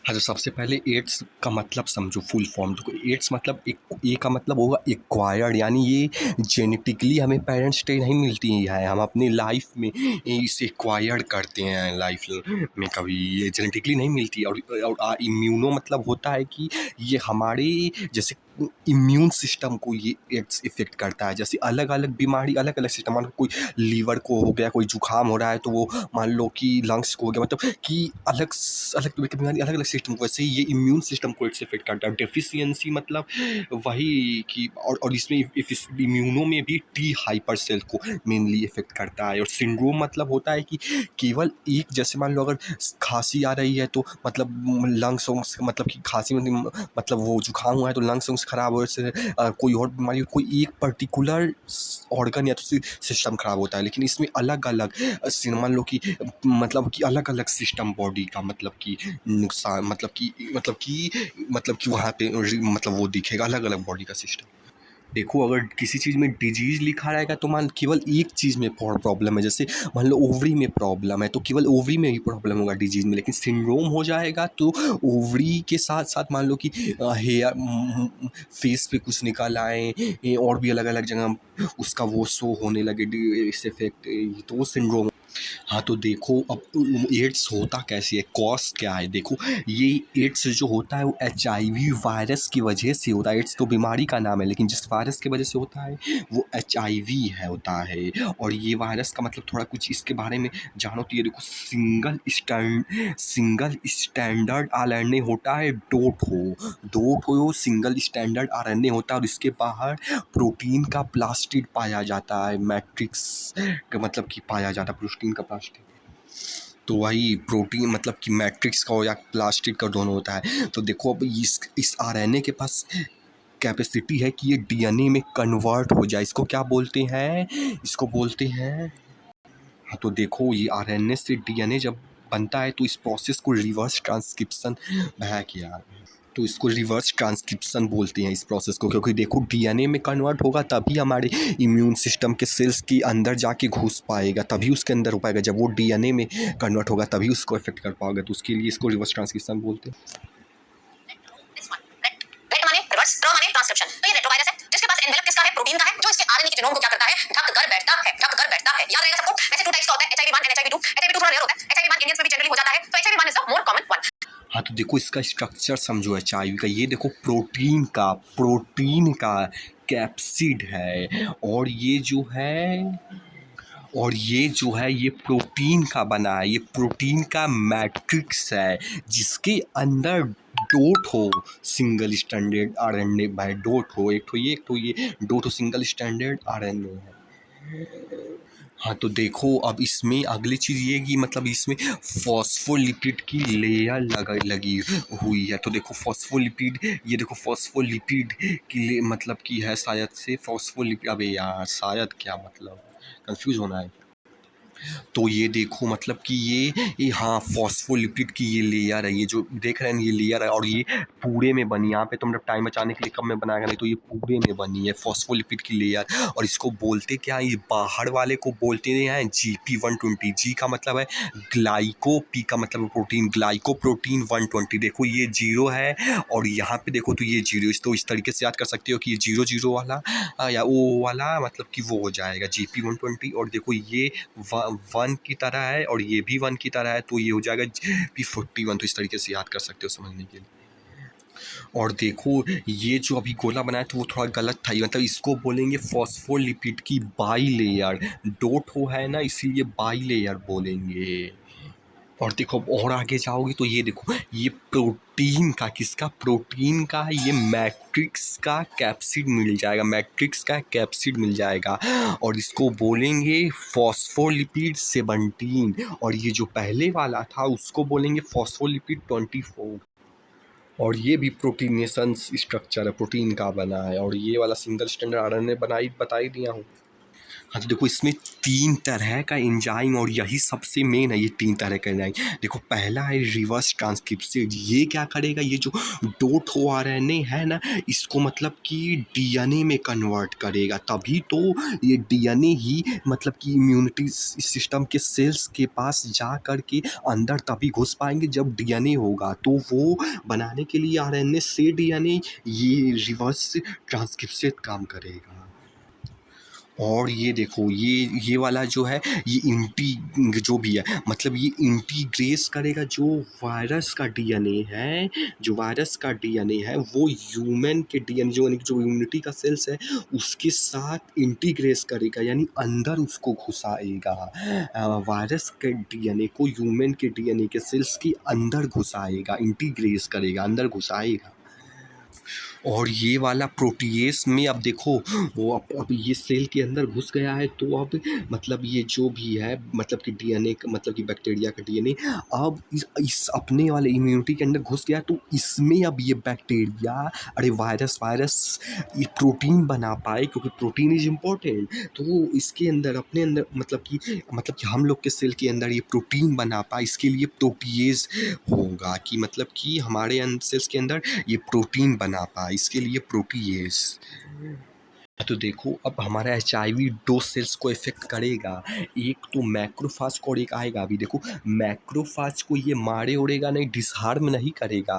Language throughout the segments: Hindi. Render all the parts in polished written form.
हाँ, तो सबसे पहले एड्स का मतलब समझो फुल फॉर्म। तो एड्स मतलब एक ए का मतलब होगा एक्वायर्ड, यानी ये जेनेटिकली हमें पेरेंट्स से नहीं मिलती है, हम अपनी लाइफ में इसे एक्वायर्ड करते हैं लाइफ में, कभी ये जेनेटिकली नहीं मिलती। और इम्यूनो मतलब होता है कि ये हमारे जैसे इम्यून सिस्टम को ये एड्स इफेक्ट करता है। जैसे अलग अलग बीमारी अलग अलग सिस्टम, मान लो कोई लीवर को हो गया, कोई जुकाम हो रहा है तो वो मान लो कि लंग्स को हो गया, मतलब कि अलग अलग तरह की बीमारी अलग अलग सिस्टम को, वैसे ही ये इम्यून सिस्टम को इससे इफेक्ट करता है। डेफिशिएंसी मतलब वही कि और इसमें इम्यूनो में भी टी हाइपर सेल को मेनली इफेक्ट करता है। और सिंड्रोम मतलब होता है कि केवल एक, जैसे मान लो अगर खांसी आ रही है तो मतलब लंग्स वंग्स, मतलब कि खांसी मतलब वो जुकाम हुआ है तो लंग्स वंग्स खराब हो, जैसे कोई और बीमारी कोई एक पर्टिकुलर ऑर्गन या तो सिस्टम खराब होता है। लेकिन इसमें अलग अलग मान लो कि मतलब कि अलग अलग सिस्टम बॉडी का, मतलब कि नुकसान, मतलब कि वहाँ पे मतलब वो दिखेगा अलग अलग बॉडी का सिस्टम। देखो अगर किसी चीज़ में डिजीज़ लिखा रहेगा तो मान केवल एक चीज़ में प्रॉब्लम है, जैसे मान लो ओवरी में प्रॉब्लम है तो केवल ओवरी में ही प्रॉब्लम होगा डिजीज़ में। लेकिन सिंड्रोम हो जाएगा तो ओवरी के साथ साथ मान लो कि हेयर फेस पे कुछ निकल आए और भी अलग अलग जगह उसका वो शो होने लगे इस इफेक्ट, तो वो सिंड्रोम। हाँ, तो देखो अब एड्स होता कैसे है, कॉज क्या है। देखो ये एड्स जो होता है वो HIV वायरस की वजह से होता है। एड्स तो बीमारी का नाम है, लेकिन जिस वायरस की वजह से होता है वो HIV है होता है। और ये वायरस का मतलब थोड़ा कुछ इसके बारे में जानो तो ये देखो, सिंगल स्टैंडर्ड RNA होता है, डोट हो सिंगल स्टैंडर्ड RNA होता है। और इसके बाहर प्रोटीन का प्लास्टिड पाया जाता है, मैट्रिक्स का मतलब कि पाया जाता है प्रोटीन का प्लास्टिड। तो वही प्रोटीन मतलब कि मैट्रिक्स का हो या प्लास्टिड का, दोनों होता है। तो देखो अब इस RNA के पास कैपेसिटी है कि ये DNA में कन्वर्ट हो जाए। इसको क्या बोलते हैं, इसको बोलते हैं। हाँ, तो देखो ये RNA से DNA जब बनता है तो इस प्रोसेस को रिवर्स ट्रांसक्रिप्शन है किया, तो इसको रिवर्स ट्रांसक्रिप्शन बोलते हैं इस प्रोसेस को। क्योंकि देखो DNA में कन्वर्ट होगा तभी हमारे इम्यून सिस्टम के सेल्स के अंदर जाके घुस पाएगा, तभी उसके अंदर हो पाएगा। जब वो DNA में कन्वर्ट होगा तभी उसको इफेक्ट कर पाओगे, तो उसके लिए इसको रिवर्स ट्रांसक्रिप्शन बोलते हैं। रेट माने रिवर्स, ट्र माने ट्रांसक्रिप्शन। तो ये रेट्रोवायरस है जिसके पास एनवेलप किसका है, प्रोटीन का है, जो इसके आरएनए के जीनोम को क्या करता है, ढक कर बैठता है, ढक कर बैठता है। याद रहेगा सबको। वैसे 2 टाइप्स का होता है, HIV1 एंड HIV2। HIV2 थोड़ा रेयर होता है, HIV1 इंडियंस में भी जनरली हो जाता है, तो HIV1 is the more common one. हाँ, तो देखो इसका स्ट्रक्चर समझो HIV का। ये देखो प्रोटीन का कैप्सिड है, और ये जो है ये प्रोटीन का बना है, ये प्रोटीन का मैट्रिक्स है जिसके अंदर डोट हो सिंगल स्टैंडर्ड RNA, बाय डोट हो, एक तो ये डोट हो सिंगल स्टैंडर्ड RNA है। हाँ, तो देखो अब इसमें अगली चीज़ ये कि मतलब इसमें फॉस्फोलिपिड की लेयर लगी हुई है। तो देखो फॉस्फोलिपिड, ये देखो फॉस्फोलिपिड की मतलब की है शायद से फॉस्फोलिपिड, अबे यार शायद क्या मतलब, कंफ्यूज होना है। तो ये देखो मतलब कि ये हाँ फॉस्फोलिपिड की ये लेयर है, ये जो देख रहे हैं ये लेयर है, और ये पूरे में बनी। यहाँ पे तो मतलब टाइम बचाने के लिए कम में बनाएगा, नहीं तो ये पूरे में बनी है फॉस्फोलिपिड की लेयर। और इसको बोलते क्या है, ये बाहर वाले को बोलते हैं GP120। जी का मतलब है ग्लाइको, पी का मतलब प्रोटीन, ग्लाइको प्रोटीन 120। देखो ये 0 है और यहाँ पे देखो तो ये 0, तो इस तरीके से याद कर सकते हो कि ये 0 वाला या ओ वाला मतलब कि वो हो जाएगा GP120। और देखो ये 1 की तरह है और ये भी 1 की तरह है, तो ये हो जाएगा P41। तो इस तरीके से याद कर सकते हो समझने के लिए। और देखो ये जो अभी गोला बनाया तो वो थोड़ा गलत था, मतलब इसको बोलेंगे फॉस्फोलिपिड की बाई लेयर। डोट हो है ना, इसीलिए बाई लेयर बोलेंगे। और देखो और आगे जाओगे तो ये देखो ये प्रोटीन का, किसका, प्रोटीन का ये मैट्रिक्स का कैप्सिड मिल जाएगा, मैट्रिक्स का कैप्सिड मिल जाएगा। और इसको बोलेंगे फॉस्फोलिपिड 17। और ये जो पहले वाला था उसको बोलेंगे फॉस्फोलिपिड 24। और ये भी प्रोटीनेशन स्ट्रक्चर है, प्रोटीन का बना है। और ये वाला सिंगल स्टैंडर्ड RNA बता ही दिया हूँ। हाँ, तो देखो इसमें 3 तरह का एंजाइम और यही सबसे मेन है, ये 3 तरह का एंजाइम। देखो पहला है रिवर्स ट्रांसक्रिप्शन, ये क्या करेगा, ये जो 2 ठो आरएनए है ना, इसको मतलब कि डीएनए में कन्वर्ट करेगा, तभी तो ये डीएनए ही मतलब कि इम्यूनिटी सिस्टम के सेल्स के पास जा कर के अंदर तभी घुस पाएँगे जब डीएनए होगा। तो वो बनाने के लिए आरएनए से डीएनए ये रिवर्स ट्रांसक्रिप्शन काम करेगा। और ये देखो ये वाला जो है ये जो भी है मतलब ये इंटीग्रेस करेगा जो वायरस का डीएनए है, जो वायरस का डीएनए है वो ह्यूमन के डीएनए जो यानी कि जो इम्यूनिटी का सेल्स है उसके साथ इंटीग्रेस करेगा, यानी अंदर उसको घुसाएगा। वायरस के डीएनए को ह्यूमन के डीएनए के सेल्स के अंदर घुसाएगा, इंटीग्रेस करेगा, अंदर घुसाएगा। और ये वाला प्रोटीएस में अब देखो वो अब ये सेल के अंदर घुस गया है, तो अब मतलब ये जो भी है मतलब कि डीएनए मतलब कि बैक्टीरिया का डीएनए अब इस अपने वाले इम्यूनिटी के अंदर घुस गया, तो इसमें अब ये बैक्टीरिया अरे वायरस ये प्रोटीन बना पाए, क्योंकि प्रोटीन इज इम्पोर्टेंट। तो वो इसके अंदर अपने अंदर मतलब कि हम लोग के सेल के अंदर ये प्रोटीन बना पाए, इसके लिए प्रोटीएज होगा कि मतलब कि हमारे सेल्स के अंदर ये प्रोटीन बना पाए, इसके लिए प्रोटीएज। तो देखो अब हमारा एचआईवी 2 सेल्स को इफेक्ट करेगा, एक तो मैक्रोफाज को और एक आएगा। अभी देखो मैक्रोफाज को ये मारे उड़ेगा नहीं, डिसहार्म नहीं करेगा,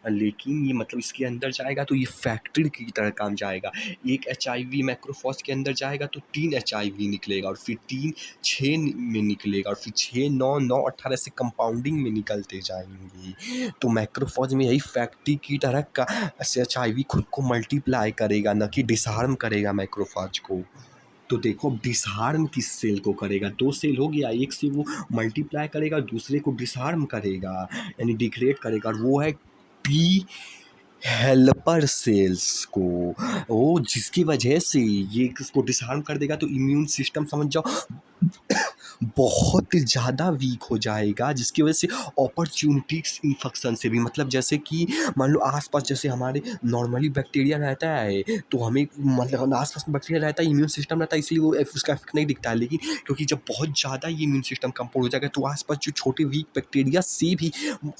लेकिन ये मतलब इसके अंदर जाएगा तो ये फैक्ट्री की तरह काम जाएगा। एक एचआईवी मैक्रोफाज के अंदर जाएगा तो 3 एचआईवी निकलेगा, और फिर 3 6 में निकलेगा, और फिर 6 9 9 18 से कंपाउंडिंग में निकलते जाएंगे। तो मैक्रोफाज में यही फैक्ट्री की तरह का एचआईवी खुद को मल्टीप्लाई करेगा, न कि डिसहार्म करेगा मैक्रोफाज को। तो देखो अब डिसहार्म किस सेल को करेगा, 2 सेल हो गया, एक से वो मल्टीप्लाई करेगा, दूसरे को डिसहार्म करेगा यानी डिग्रेड करेगा, और वो है टी हेल्पर सेल्स को। वो जिसकी वजह से ये इसको डिसहार्म कर देगा तो इम्यून सिस्टम समझ जाओ बहुत ज़्यादा वीक हो जाएगा, जिसकी वजह से अपॉर्चुनिटीज इन्फेक्शन से भी मतलब जैसे कि मान लो आसपास जैसे हमारे नॉर्मली बैक्टीरिया रहता है, तो हमें मतलब आसपास में बैक्टीरिया रहता है, इम्यून सिस्टम रहता है, इसलिए वो उसका इफेक्ट नहीं दिखता है। लेकिन क्योंकि जब बहुत ज़्यादा ये इम्यून सिस्टम कमज़ोर हो जाएगा तो आसपास जो छोटे वीक बैक्टीरिया से भी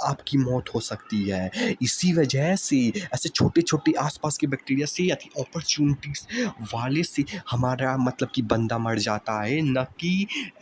आपकी मौत हो सकती है। इसी वजह से ऐसे छोटे छोटे आसपास के बैक्टीरिया से या अपॉर्चुनिटीज वाले से हमारा मतलब कि बंदा मर जाता है, न कि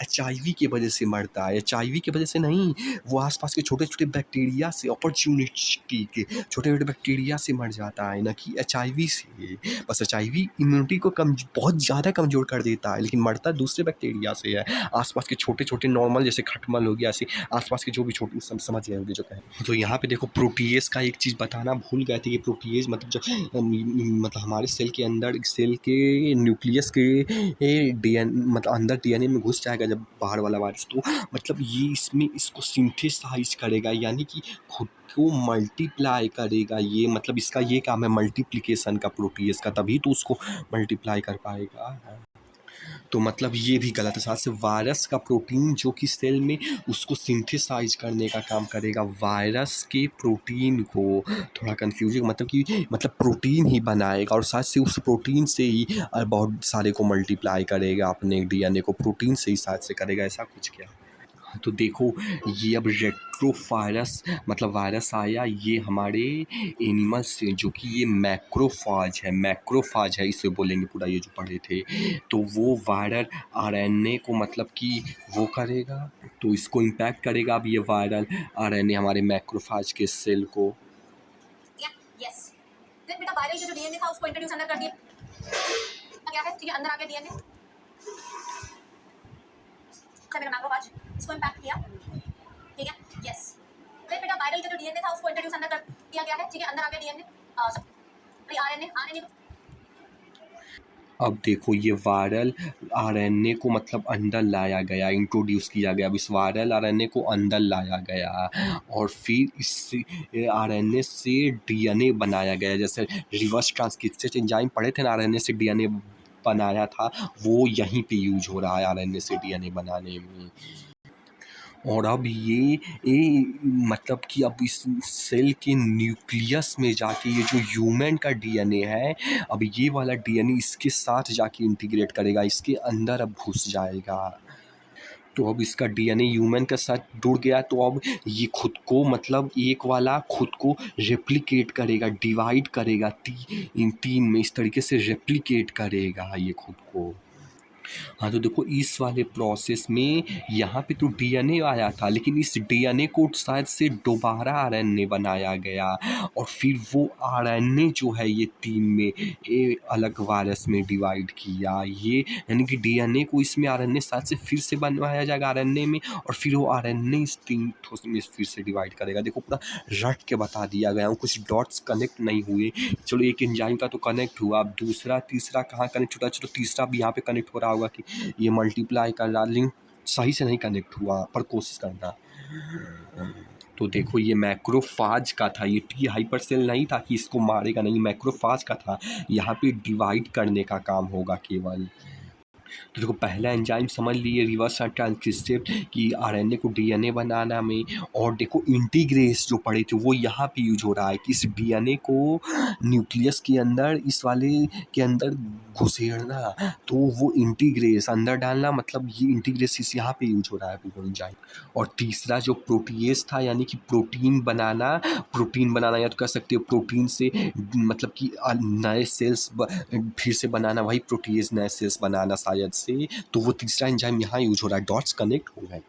एचआईवी की वजह से मरता है। एचआईवी की वजह से नहीं, वो आसपास के छोटे छोटे बैक्टीरिया से अपॉर्चुनिटी के छोटे छोटे बैक्टीरिया से मर जाता है, न कि एचआईवी से। बस एचआईवी इम्यूनिटी को कम बहुत ज़्यादा कमज़ोर कर देता है, लेकिन मरता दूसरे बैक्टीरिया से है, आसपास के छोटे छोटे नॉर्मल जैसे खटमल हो गया, ऐसे आसपास के जो भी छोटे समझ गए होंगे जो कहें। तो यहाँ पे देखो प्रोटीएज का एक चीज़ बताना भूल गए थे कि प्रोटीएज मतलब जो मतलब हमारे सेल के अंदर सेल के न्यूक्लियस के डीएन मतलब अंदर डीएनए में घुस जाएगा जब बाहर वाला वायरस, तो मतलब ये इसमें इसको सिंथेसाइज करेगा, यानी कि खुद को मल्टीप्लाई करेगा। ये मतलब इसका ये काम है मल्टीप्लिकेशन का प्रोटीएज का, तभी तो उसको मल्टीप्लाई कर पाएगा। तो मतलब ये भी गलत है। साथ से वायरस का प्रोटीन जो कि सेल में उसको सिंथेसाइज करने का काम करेगा, वायरस के प्रोटीन को थोड़ा कन्फ्यूजिंग मतलब कि मतलब प्रोटीन ही बनाएगा, और साथ से उस प्रोटीन से ही बहुत सारे को मल्टीप्लाई करेगा, अपने डीएनए को प्रोटीन से ही साथ से करेगा, ऐसा कुछ क्या। तो देखो ये अब रेट्रोवायरस मतलब वायरस आया ये हमारे एनिमल्स से, जो कि ये मैक्रोफाज है इसे बोलेंगे पूरा, ये जो पढ़े थे। तो वो वायरल आरएनए को मतलब कि वो करेगा, तो इसको इम्पैक्ट करेगा अब ये वायरल आरएनए हमारे मैक्रोफाज के सेल को। यस फिर बेटा वायरल जो डीएनए था उसको इंट्रोड्यूस अंदर कर दिया, क्या है ठीक है, अंदर आ गया डीएनए, मेरा मैक्रोफाज इसको इम्पैक्ट किया, ठीक है। यस फिर बेटा वायरल जो डीएनए था उसको इंट्रोड्यूस अंदर कर दिया गया है, ठीक है, अंदर आ गया डीएनए आरएनए। अब देखो ये वायरल आरएनए को मतलब अंदर लाया गया, इंट्रोड्यूस किया गया, अब इस वायरल आरएनए को अंदर लाया गया, और फिर इस आरएनए से डीएनए बनाया गया। जैसे रिवर्स ट्रांसक्रिप्शन एंजाइम पढ़े थे ना, आरएनए से डीएनए बनाया था, वो यहीं पे यूज हो रहा है आरएनए से डीएनए बनाने में। और अब ये मतलब कि अब इस सेल के न्यूक्लियस में जाके ये जो ह्यूमन का डीएनए है, अब ये वाला डीएनए इसके साथ जाके इंटीग्रेट करेगा, इसके अंदर अब घुस जाएगा। तो अब इसका डीएनए ह्यूमन के साथ जुड़ गया, तो अब ये खुद को मतलब एक वाला खुद को रेप्लिकेट करेगा, डिवाइड करेगा, इन 3 में इस तरीके से रेप्लिकेट करेगा ये खुद को। हाँ, तो देखो इस वाले प्रोसेस में यहाँ पे तो डीएनए आया था, लेकिन इस डीएनए को शायद से दोबारा आरएनए बनाया गया, और फिर वो आरएनए जो है ये 3 में अलग वायरस में डिवाइड किया। ये यानी कि डीएनए को इसमें आरएनए शायद से फिर से बनवाया जाएगा आरएनए में, और फिर वो आरएनए इस 3 ठोस में फिर से डिवाइड करेगा। देखो पूरा रट के बता दिया गया, कुछ डॉट्स कनेक्ट नहीं हुए। चलो एक एंजाइम का तो कनेक्ट हुआ, अब दूसरा तीसरा कहाँ कनेक्ट होता है, चलो तीसरा भी यहाँ पे कनेक्ट हो रहा होगा कि ये मल्टीप्लाई कर रहा, लिंक सही से नहीं कनेक्ट हुआ, पर कोशिश करना। तो देखो ये मैक्रोफाज का था, ये टी हाइपर सेल नहीं था कि इसको मारेगा, नहीं, मैक्रोफाज का था। यहाँ पे डिवाइड करने का काम होगा केवल। तो देखो पहला एंजाइम समझ लिए, रिवर्स ट्रांसक्रिप्शन कि आरएनए को डीएनए बनाना में, और देखो इंटीग्रेस जो पढ़े थे वो यहाँ पे यूज हो रहा है कि इस डीएनए को न्यूक्लियस के अंदर इस वाले के अंदर घुसेड़ना, तो वो इंटीग्रेस अंदर डालना, मतलब ये इंटीग्रेस इस यहाँ पे यूज हो रहा है पूरा एंजाइम। और तीसरा जो प्रोटीएस था, यानी कि प्रोटीन बनाना, या तो कह सकते हो प्रोटीन से मतलब कि नए सेल्स फिर से बनाना, वही प्रोटीएस नए सेल्स बनाना शायद से। तो वो तीसरा एंजाइम यहाँ यूज हो रहा है, डॉट्स कनेक्ट हो गए।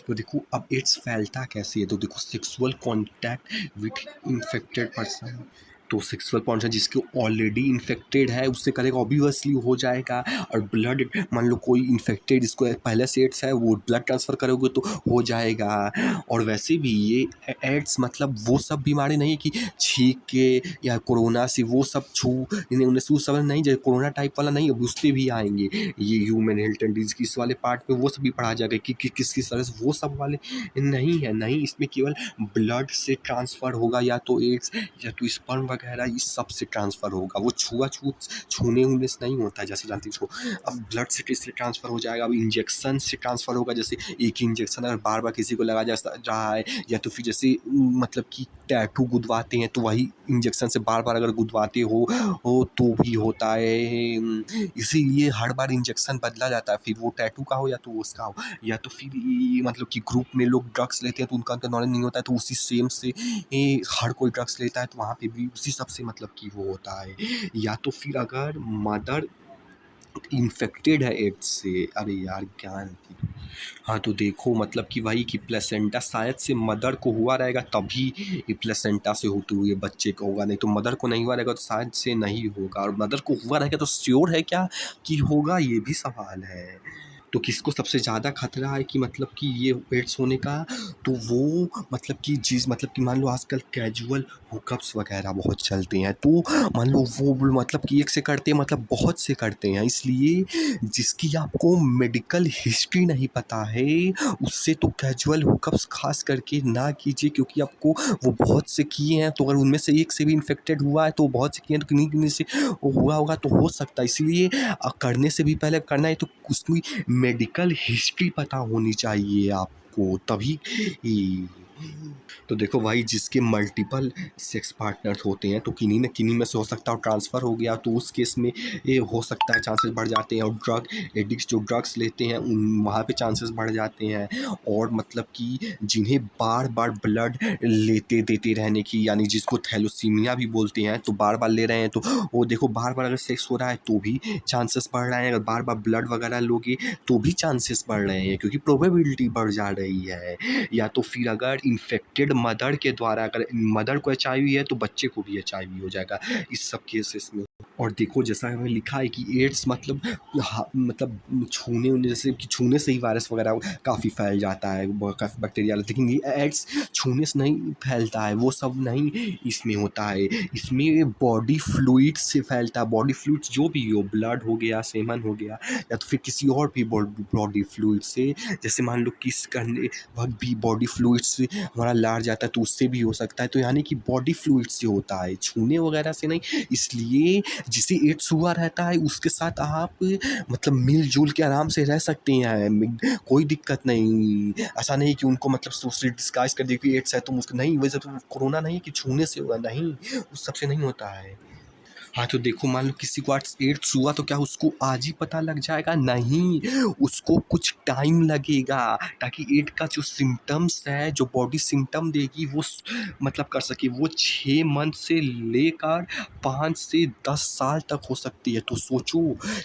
तो देखो अब एड्स फैलता कैसे है, तो देखो sexual contact with infected person. तो सेक्सुअल कॉन्टैक्ट जिसके ऑलरेडी इन्फेक्टेड है उससे करेगा, ऑब्वियसली हो जाएगा। और ब्लड, मान लो कोई इन्फेक्टेड जिसको पहले से एड्स है, वो ब्लड ट्रांसफ़र करोगे तो हो जाएगा। और वैसे भी ये एड्स मतलब वो सब बीमारी नहीं है कि छींक के या कोरोना से वो सब उन्हें सब नहीं, जैसे कोरोना टाइप वाला नहीं, अब उस पर भी आएंगे। ये ह्यूमन हेल्थ एंड डिजीज इस वाले पार्ट में वो सब भी पढ़ा जाएगा कि किस तरह से, वो सब वाले नहीं है। नहीं, इसमें केवल ब्लड से ट्रांसफ़र होगा, या तो एड्स या तो स्पर्म वगैरह इस सब से ट्रांसफ़र होगा। वो छूने ऊने से नहीं होता है, जैसे जानते हो। अब ब्लड से किससे ट्रांसफ़र हो जाएगा, अब इंजेक्शन से ट्रांसफ़र होगा, जैसे एक ही इंजेक्शन अगर बार बार किसी को लगा जा रहा है, या तो फिर जैसे मतलब कि टैटू गुदवाते हैं, तो वही इंजेक्शन से बार बार अगर गुदवाते हो तो भी होता है। इसीलिए हर बार इंजेक्शन बदला जाता है, फिर वो टैटू का हो या तो उसका हो, या तो फिर मतलब कि ग्रुप में लोग ड्रग्स लेते हैं तो उनका नॉलेज नहीं होता है, तो उसी सेम से हर कोई ड्रग्स लेता है, तो वहाँ पे भी उसी सब से मतलब कि वो होता है। या तो फिर अगर मदर इन्फेक्टेड है एड्स से, अरे यार क्या, हाँ तो देखो मतलब कि वही कि प्लेसेंटा शायद से मदर को हुआ रहेगा, तभी ये प्लेसेंटा से होते हुए बच्चे को होगा, नहीं तो मदर को नहीं हुआ रहेगा तो शायद से नहीं होगा। और मदर को हुआ रहेगा तो श्योर है क्या कि होगा, ये भी सवाल है। तो किसको सबसे ज़्यादा खतरा है कि मतलब कि ये एड्स होने का, तो वो मतलब कि मतलब कि मान लो आजकल कैजुअल हुकअप्स वगैरह बहुत चलते हैं, तो मान लो वो मतलब कि एक से करते हैं, मतलब बहुत से करते हैं, इसलिए जिसकी आपको मेडिकल हिस्ट्री नहीं पता है उससे तो कैजुअल हुकअप्स खास करके ना कीजिए, क्योंकि आपको वो बहुत से किए हैं, तो अगर उनमें से एक से भी इन्फेक्टेड हुआ है तो बहुत से किए हैं, तो किन्हीं से हुआ होगा तो हो सकता है। इसलिए करने से भी पहले करना है तो उसकी मेडिकल हिस्ट्री पता होनी चाहिए आपको, तभी तो देखो भाई जिसके मल्टीपल सेक्स पार्टनर्स होते हैं, तो किन्हीं न किन्हीं में से हो सकता है ट्रांसफ़र हो गया, तो उस केस में ये हो सकता है चांसेस बढ़ जाते हैं। और ड्रग एडिक्ट्स जो ड्रग्स लेते हैं वहाँ पे चांसेस बढ़ जाते हैं। और मतलब कि जिन्हें बार बार ब्लड लेते देते रहने की, यानी जिसको थैलोसीमिया भी बोलते हैं, तो बार बार ले रहे हैं, तो वो देखो बार बार अगर सेक्स हो रहा है तो भी चांसेस बढ़ रहे हैं, अगर बार बार ब्लड वगैरह लोगे तो भी चांसेस बढ़ रहे हैं, क्योंकि प्रोबेबिलिटी बढ़ जा रही है। या तो फिर अगर इन्फेक्टेड मदर के द्वारा, अगर मदर को HIV है तो बच्चे को भी HIV हो जाएगा इस सब केसेस में। और देखो जैसा हमें लिखा है कि एड्स मतलब मतलब छूने जैसे कि छूने से ही वायरस वगैरह काफ़ी फैल जाता है, काफ़ी बैक्टीरिया, लेकिन ये एड्स छूने से नहीं फैलता है, वो सब नहीं इसमें होता है। इसमें बॉडी फ्लूइड से फैलता है, बॉडी फ्लूइड्स जो भी हो, ब्लड हो गया, सेमन हो गया, या तो फिर किसी और भी बॉडी फ्लूइड से, जैसे मान लो किस करने वक्त भी बॉडी फ्लूइड्स हमारा लार जाता है तो उससे भी हो सकता है। तो यानी कि बॉडी फ्लूइड से होता है, छूने वगैरह से नहीं। इसलिए जिसे एड्स हुआ रहता है उसके साथ आप मतलब मिल-जुल के आराम से रह सकते हैं। कोई दिक्कत नहीं। ऐसा नहीं कि उनको मतलब सोशली डिस्गाइज़ कर दिया कि एड्स है तुम उसको नहीं, वैसे तो कोरोना नहीं है कि छूने से होगा, नहीं, उस सब से नहीं होता है। हाँ, तो देखो मान लो किसी को आज एड्स हुआ तो क्या उसको आज ही पता लग जाएगा? नहीं, उसको कुछ टाइम लगेगा ताकि एड्स का जो सिम्पटम्स है, जो बॉडी सिम्पटम देगी वो मतलब कर सके। वो 6 मंथ से लेकर 5 से 10 साल तक हो सकती है। तो सोचो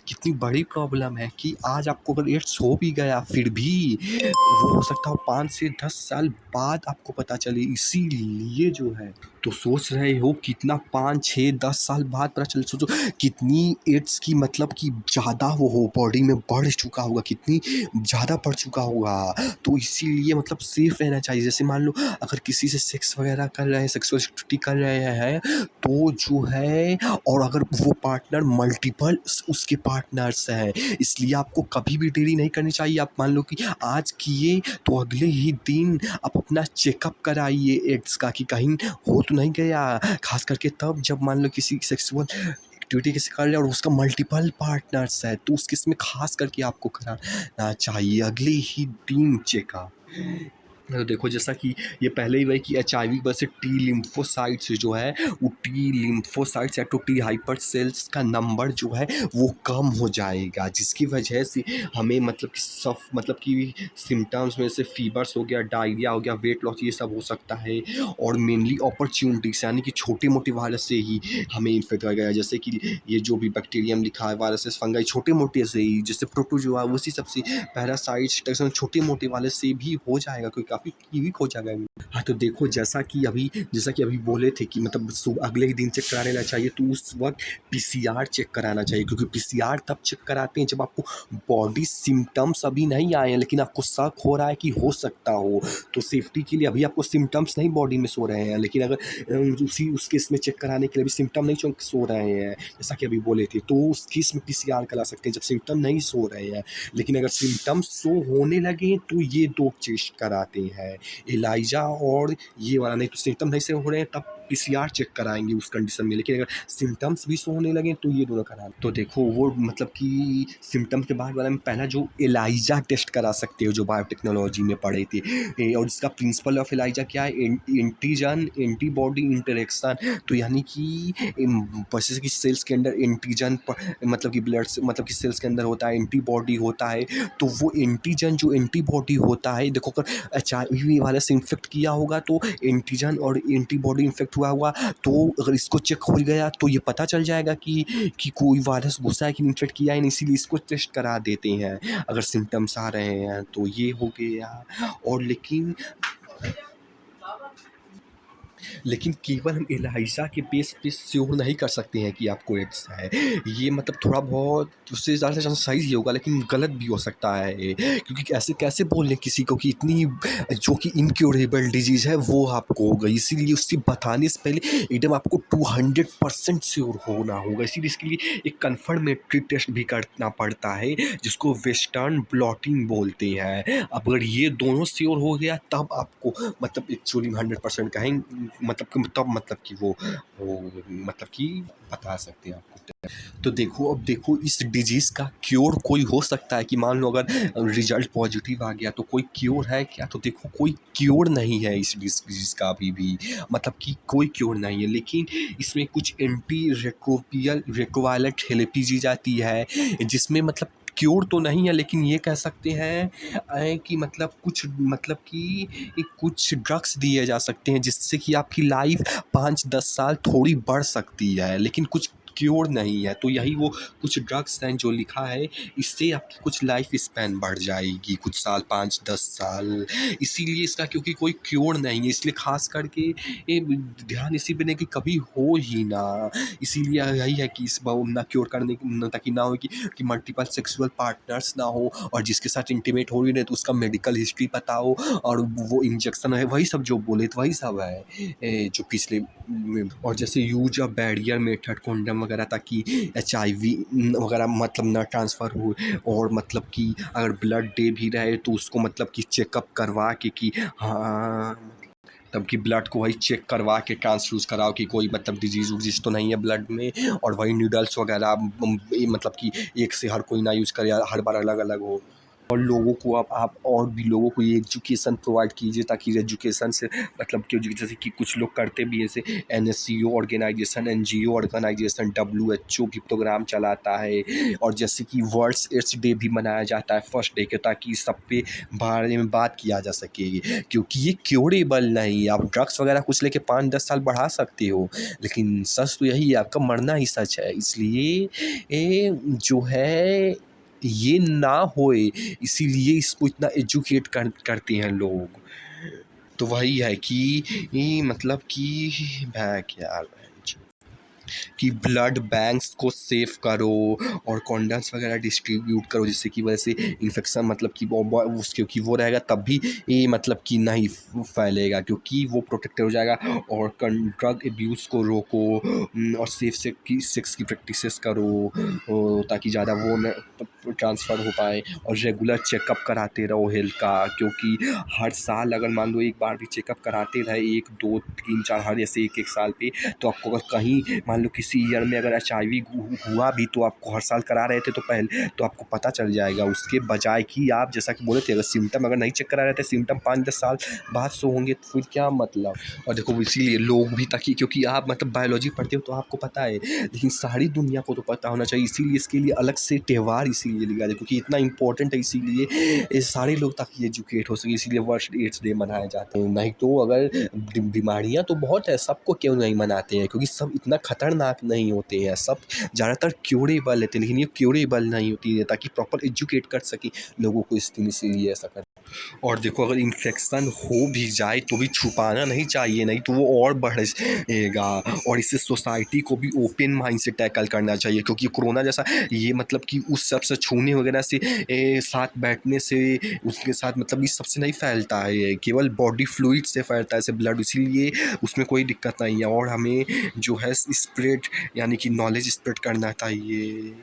कितनी बड़ी प्रॉब्लम है कि आज आपको अगर एड्स हो भी गया फिर भी वो हो सकता है 5 से 10 साल बाद आपको पता चले। इसीलिए जो है तो सोच रहे हो कितना 5, 6, 10 साल बाद पता चले। सोचो कितनी एड्स की मतलब कि ज़्यादा वो हो बॉडी में बढ़ चुका होगा, कितनी ज़्यादा बढ़ चुका होगा। तो इसीलिए मतलब सेफ रहना चाहिए। जैसे मान लो अगर किसी से सेक्स वगैरह कर रहे हैं, सेक्सुअल एक्टिविटी कर रहे हैं तो जो है, और अगर वो पार्टनर मल्टीपल उसके पार्टनर्स हैं, इसलिए आपको कभी भी देरी नहीं करनी चाहिए। आप मान लो कि आज किए तो अगले ही दिन आप अपना चेकअप कराइए एड्स का कि कहीं हो तो नहीं गया। खास करके तब जब मान लो किसी सेक्सुअल एक्टिविटी किसी कर रहे हैं और उसका मल्टीपल पार्टनर्स है तो उस केस में खास करके आपको कराना चाहिए अगले ही दिन चेकअप। तो देखो जैसा कि ये पहले ही वही कि एचआईवी वजह से टी लिम्फोसाइट्स जो है वो टी लिम्फोसाइट्स या तो टी हाइपर सेल्स का नंबर जो है वो कम हो जाएगा, जिसकी वजह से हमें मतलब कि मतलब कि सिम्टम्स में से फीवर्स हो गया, डायरिया हो गया, वेट लॉस ये सब हो सकता है। और मेनली अपॉर्चुनिटीज यानी कि छोटे मोटे वायरस से ही हमें इन्फेक्ट हो गया, जैसे कि ये जो भी बैक्टीरियम लिखा है, वायरसेस, फंगाई, छोटे मोटे से ही, जैसे प्रोटोजोआ उसी सबसे पैरासाइट्स छोटे मोटे वाले से भी हो जाएगा, कोई काफ़ी वीक हो जाएगा। हाँ, तो देखो जैसा कि अभी बोले थे कि मतलब अगले ही दिन चेक करा लेना चाहिए, तो उस वक्त पीसीआर चेक कराना चाहिए, क्योंकि पीसीआर तब चेक कराते हैं जब आपको बॉडी सिम्टम्स अभी नहीं आए हैं लेकिन आपको शक हो रहा है कि हो सकता हो। तो सेफ्टी के लिए अभी आपको सिम्टम्स नहीं बॉडी में सो रहे हैं, लेकिन अगर उस केस में चेक कराने के लिए अभी सिम्टम नहीं सो रहे हैं, जैसा कि अभी बोले थे, तो उस केस में पीसीआर करा सकते हैं जब सिम्टम नहीं सो रहे हैं। लेकिन अगर सिम्टम्स शो होने लगे तो ये 2 टेस्ट कराते हैं, एलाइजा और ये वाला। नहीं तो सिम्टम नहीं से हो रहे हैं तब पीसीआर चेक कराएंगे उस कंडीशन में, लेकिन अगर सिम्टम्स भी शो होने लगे तो ये दोनों करा। तो देखो वो मतलब कि सिम्टम के बाद वाला में पहला जो एलाइजा टेस्ट करा सकते हो जो बायोटेक्नोलॉजी में पढ़े थे, और इसका प्रिंसिपल ऑफ एलाइजा क्या है, एंटीजन एंटीबॉडी इंटरेक्शन। तो यानी कि जैसे कि सेल्स के अंदर एंटीजन मतलब कि ब्लड से मतलब कि सेल्स के अंदर होता है, एंटीबॉडी होता है, तो वो एंटीजन जो एंटीबॉडी होता है, देखो अगर एचआईवी वाले से इन्फेक्ट किया होगा तो एंटीजन और एंटीबॉडी इन्फेक्ट हुआ होगा, तो अगर इसको चेक हो गया तो ये पता चल जाएगा कि कोई वायरस घुसा है कि इन्फेक्ट किया है नहीं, इसीलिए इसको टेस्ट करा देते हैं अगर सिम्टम्स आ रहे हैं। तो ये हो गया। और लेकिन केवल हम एलाइजा के बेस पे श्योर नहीं कर सकते हैं कि आपको एड्स है। ये मतलब थोड़ा बहुत उससे ज़्यादा चांस सही ही होगा लेकिन गलत भी हो सकता है, क्योंकि ऐसे कैसे बोल दें किसी को कि इतनी जो कि इनक्योरेबल डिजीज़ है वो आपको हो गई। इसीलिए उससे बताने से पहले एकदम आपको 200% श्योर होना होगा। इसीलिए इसके लिए एक कन्फर्मेटरी टेस्ट भी करना पड़ता है जिसको वेस्टर्न ब्लॉटिंग बोलते हैं। अब अगर ये दोनों श्योर हो गया तब आपको मतलब एक्चुअली 100% कहेंगे मतलब कि तब मतलब कि वो मतलब कि बता सकते हैं आपको। तो देखो अब देखो इस डिजीज़ का क्योर कोई हो सकता है कि मान लो अगर रिजल्ट पॉजिटिव आ गया तो कोई क्योर है क्या? तो देखो कोई क्योर नहीं है इस डिजीज़ का अभी भी, मतलब कि कोई क्योर नहीं है। लेकिन इसमें कुछ एंटी रेट्रोवायरल थेरेपी दी जाती है जिसमें मतलब क्योर तो नहीं है लेकिन ये कह सकते हैं कि मतलब कि कुछ ड्रग्स दिए जा सकते हैं जिससे कि आपकी लाइफ 5-10 साल थोड़ी बढ़ सकती है, लेकिन कुछ क्योर नहीं है। तो यही वो कुछ ड्रग्स हैं जो लिखा है, इससे आपकी कुछ लाइफ स्पैन बढ़ जाएगी कुछ साल, 5-10 साल। इसीलिए इसका क्योंकि कोई क्योर नहीं है इसलिए ख़ास करके ये ध्यान इसी पे नहीं कि कभी हो ही ना। इसीलिए यही है कि इस ना क्योर करने की ताकि ना हो कि मल्टीपल सेक्सुअल पार्टनर्स ना हो, और जिसके साथ इंटीमेट हो रही है तो उसका मेडिकल हिस्ट्री बताओ, और वो इंजेक्शन है वही सब जो बोले तो वही सब है जो पिछले और जैसे use of barrier method condom वगैरह ताकि एचआईवी वगैरह मतलब ना ट्रांसफ़र हो, और मतलब कि अगर ब्लड दे भी रहे तो उसको मतलब कि चेकअप करवा के कि हाँ तब कि ब्लड को वही चेक करवा के ट्रांसफ्यूज़ कराओ कि कोई मतलब डिजीज़ उजीज़ तो नहीं है ब्लड में, और वही नीडल्स वगैरह मतलब कि एक से हर कोई ना यूज़ करे, हर बार अलग अलग हो। और लोगों को आप और भी लोगों को ये एजुकेशन प्रोवाइड कीजिए, ताकि एजुकेशन से मतलब कि जैसे कि कुछ लोग करते भी हैं, जैसे NSCO organisation, NGO organisation, WHO भी प्रोग्राम चलाता है, और जैसे कि वर्ल्ड एड्स डे भी मनाया जाता है फर्स्ट डे के, ताकि सब पे बारे में बात किया जा सके, क्योंकि ये क्योरेबल नहीं है। आप ड्रग्स वगैरह कुछ लेके 5-10 साल बढ़ा सकते हो, लेकिन सच तो यही है, आपका मरना ही सच है। इसलिए जो है ये ना होए, इसीलिए इसको इतना एजुकेट करते हैं लोग। तो वही है कि मतलब कि भैंक यार कि ब्लड बैंक्स को सेव करो और कॉन्डम्स वगैरह डिस्ट्रीब्यूट करो, जिससे कि वजह से इन्फेक्शन मतलब कि क्योंकि वो रहेगा तब भी ये मतलब कि नहीं फैलेगा, क्योंकि वो प्रोटेक्टेड हो जाएगा। और ड्रग एब्यूज़ को रोको, और सेक्स की प्रैक्टिसेस करो, ताकि ज़्यादा वो न ट्रांसफ़र हो पाए। और रेगुलर चेकअप कराते रहो हेल्थ का, क्योंकि हर साल अगर मान लो एक बार भी चेकअप कराते रहे, 1, 2, 3, 4 हर ऐसे एक साल पे, तो आपको अगर कहीं मान लो किसी ईयर में अगर HIV हुआ भी, तो आपको हर साल करा रहे थे तो पहले तो आपको पता चल जाएगा। उसके बजाय कि आप जैसा कि बोले थे, अगर सिम्टम अगर नहीं चेक करा रहे थे, सिम्टम 5-10 साल बाद शो होंगे, तो फिर क्या मतलब। और देखो इसीलिए लोग भी, ताकि क्योंकि आप मतलब बायोलॉजी पढ़ते हो तो आपको पता है, लेकिन सारी दुनिया को तो पता होना चाहिए, इसीलिए इसके लिए अलग से त्यौहार इसीलिए लिया जाए, क्योंकि इतना इंपॉर्टेंट है। इसीलिए ये सारे लोग ताकि एजुकेट हो सके, इसीलिए वर्ल्ड एड्स डे मनाए जाते हैं। नहीं तो अगर बीमारियां तो बहुत है, सबको क्यों नहीं मनाते हैं, क्योंकि सब इतना खतरनाक नहीं होते हैं, सब ज़्यादातर क्योरेबल रहते हैं, लेकिन ये क्योरेबल नहीं होती है, ताकि प्रॉपर एजुकेट कर सके लोगों को, इस दिन इसीलिए ऐसा कर। और देखो अगर इन्फेक्शन हो भी जाए तो भी छुपाना नहीं चाहिए, नहीं तो वो और बढ़ेगा। और इससे सोसाइटी को भी ओपन माइंड से टैकल करना चाहिए, क्योंकि कोरोना जैसा ये मतलब कि उस सबसे छूने वगैरह से साथ बैठने से उसके साथ मतलब ये सबसे नहीं फैलता है, ये केवल बॉडी फ्लूइड से फैलता है, जैसे ब्लड, इसीलिए उसमें कोई दिक्कत नहीं है। और हमें जो है स्प्रेड यानी कि नॉलेज स्प्रेड करना चाहिए।